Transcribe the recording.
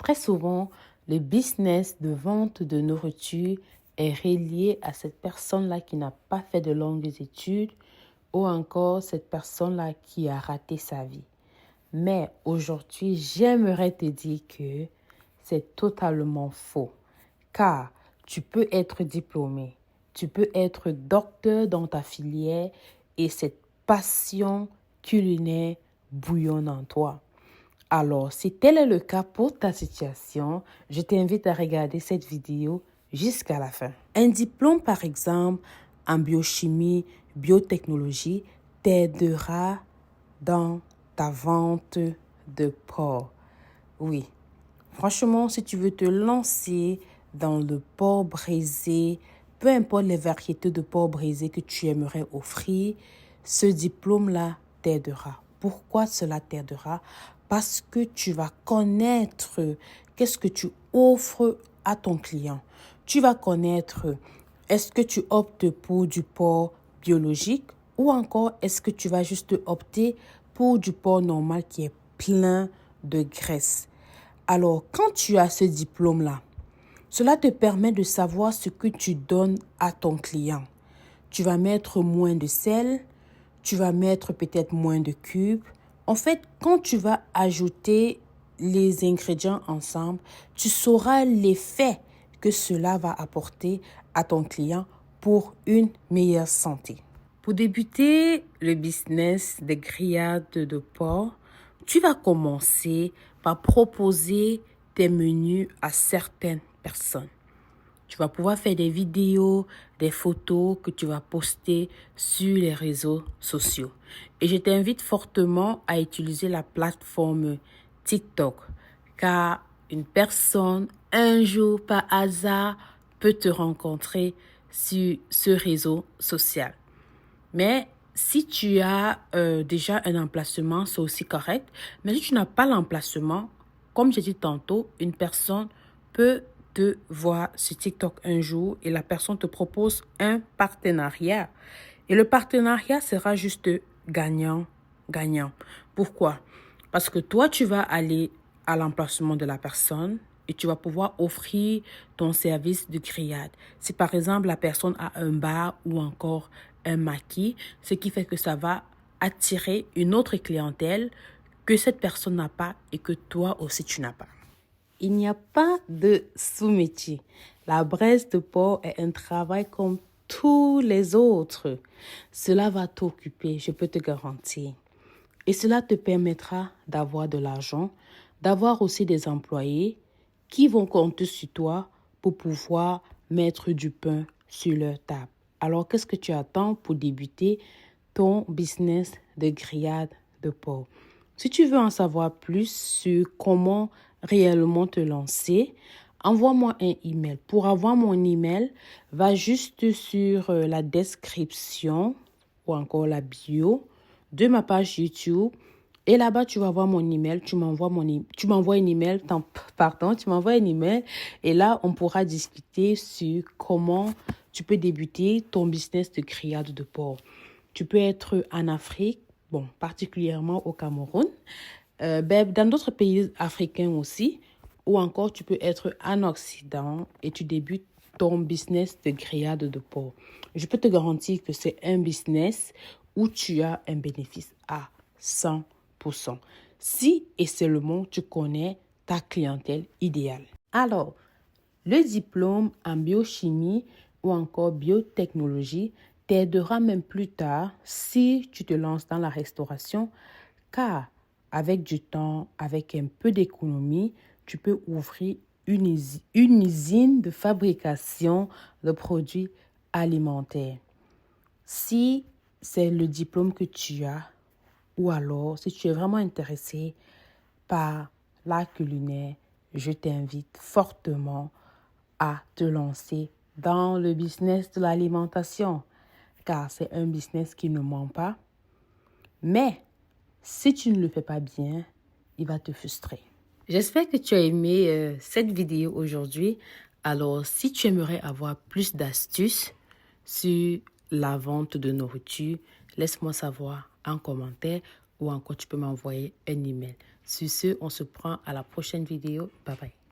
Très souvent, le business de vente de nourriture est relié à cette personne-là qui n'a pas fait de longues études ou encore cette personne-là qui a raté sa vie. Mais aujourd'hui, j'aimerais te dire que c'est totalement faux. Car tu peux être diplômé, tu peux être docteur dans ta filière et cette passion culinaire bouillonne en toi. Alors, si tel est le cas pour ta situation, je t'invite à regarder cette vidéo jusqu'à la fin. Un diplôme, par exemple, en biochimie, biotechnologie, t'aidera dans ta vente de porc. Oui, franchement, si tu veux te lancer dans le porc braisé, peu importe les variétés de porc braisé que tu aimerais offrir, ce diplôme-là t'aidera. Pourquoi cela t'aidera? Parce que tu vas connaître qu'est-ce que tu offres à ton client. Tu vas connaître, est-ce que tu optes pour du porc biologique ou encore est-ce que tu vas juste opter pour du porc normal qui est plein de graisse. Alors, quand tu as ce diplôme-là, cela te permet de savoir ce que tu donnes à ton client. Tu vas mettre moins de sel, tu vas mettre peut-être moins de cubes. En fait, quand tu vas ajouter les ingrédients ensemble, tu sauras l'effet que cela va apporter à ton client pour une meilleure santé. Pour débuter le business des grillades de porc, tu vas commencer par proposer tes menus à certaines personnes. Tu vas pouvoir faire des vidéos, des photos que tu vas poster sur les réseaux sociaux. Et je t'invite fortement à utiliser la plateforme TikTok, car une personne, un jour par hasard, peut te rencontrer sur ce réseau social. Mais si tu as déjà un emplacement, c'est aussi correct. Mais si tu n'as pas l'emplacement, comme j'ai dit tantôt, une personne peut te voir sur TikTok un jour et la personne te propose un partenariat. Et le partenariat sera juste gagnant-gagnant. Pourquoi? Parce que toi, tu vas aller à l'emplacement de la personne et tu vas pouvoir offrir ton service de grillade. Si par exemple la personne a un bar ou encore un maquis, ce qui fait que ça va attirer une autre clientèle que cette personne n'a pas et que toi aussi tu n'as pas. Il n'y a pas de sous-métier. La braise de porc est un travail comme tous les autres. Cela va t'occuper, je peux te garantir. Et cela te permettra d'avoir de l'argent, d'avoir aussi des employés qui vont compter sur toi pour pouvoir mettre du pain sur leur table. Alors, qu'est-ce que tu attends pour débuter ton business de grillade de porc? Si tu veux en savoir plus sur comment réellement te lancer, envoie-moi un email. Pour avoir mon email, va juste sur la description ou encore la bio de ma page YouTube. Et là-bas, tu vas voir mon email. Tu m'envoies un email. Tu m'envoies un email. Et là, on pourra discuter sur comment tu peux débuter ton business de grillade de porc. Tu peux être en Afrique, particulièrement au Cameroun, dans d'autres pays africains aussi, ou encore tu peux être en Occident et tu débutes ton business de grillade de porc. Je peux te garantir que c'est un business où tu as un bénéfice à 100%. Si et seulement tu connais ta clientèle idéale. Alors, le diplôme en biochimie ou encore biotechnologie t'aidera même plus tard si tu te lances dans la restauration, car avec du temps, avec un peu d'économie, tu peux ouvrir une usine de fabrication de produits alimentaires. Si c'est le diplôme que tu as, ou alors si tu es vraiment intéressé par l'art culinaire, je t'invite fortement à te lancer dans le business de l'alimentation, car c'est un business qui ne ment pas. Mais si tu ne le fais pas bien, il va te frustrer. J'espère que tu as aimé cette vidéo aujourd'hui. Alors, si tu aimerais avoir plus d'astuces sur la vente de nourriture, laisse-moi savoir en commentaire ou encore tu peux m'envoyer un email. Sur ce, on se prend à la prochaine vidéo. Bye bye.